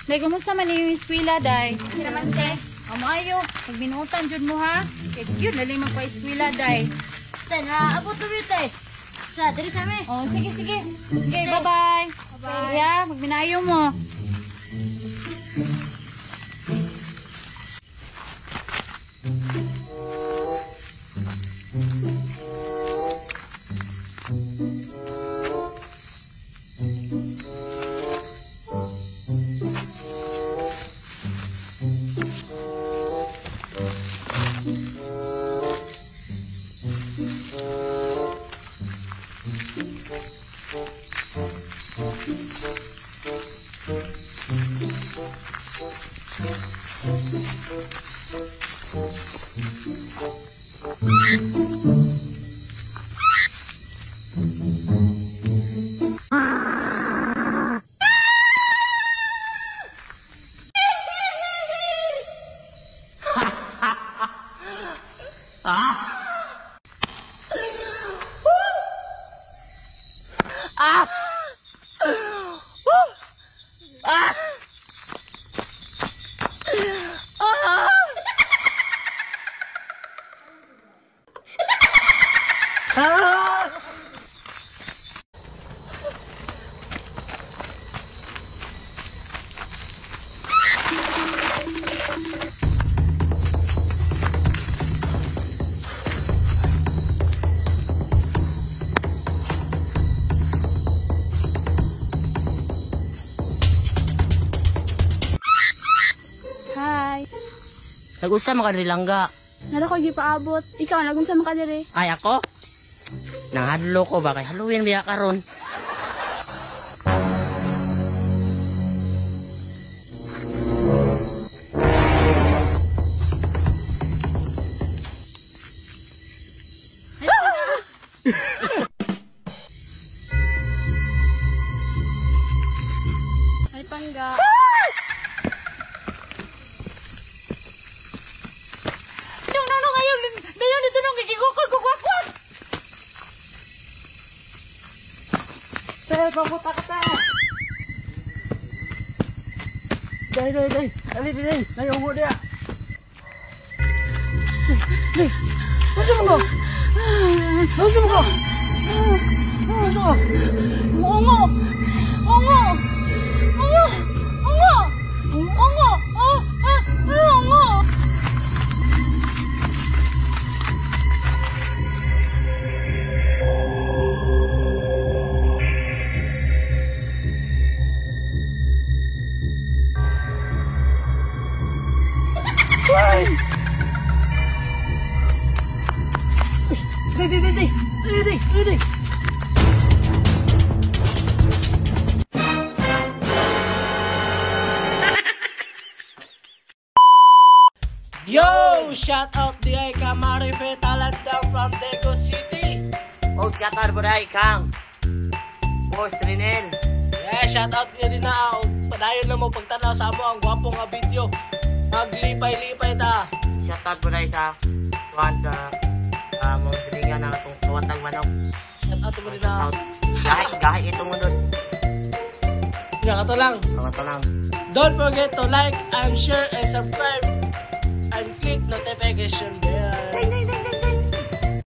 Day, kumusta man yung eskwela, Day? Hindi naman, te. Maayo, pagbinutan dyan mo, ha? Kaya yun, dali magpa-eskwela, Day. Te, naabot to yun, te. Sa, dali sa amin. Oh, sige, sige. Okay, bye-bye. Okay, ha? Magminayo mo. Nagunsa man ka diri langga? Nara ko gipaabot. Ikaw, nagunsa man ka diri? Ay ako? Nanghadlo ko ba kay Halloween biya karon? Ay, pangga. Pabuta ka ta. Dai. Dali. Nayungo dia. Dai. Masuk mo. Ongo. Dai. Yo! Shout out di ay ka Marife Talanda from Dago City. Oh, shout out buday kang. Boss Rinel. Yeah, shout out niya din na. Padayon na mo pagtanaw sa amo ang gwapong nga video. Maglipay-lipay ta. Shout out buday sa tuwan sa mga silingan na itong tuwatang manok. Shout out mo din na. Gahi itong munod. Yan, ito lang. Don't forget to like and share and subscribe and click notification bell.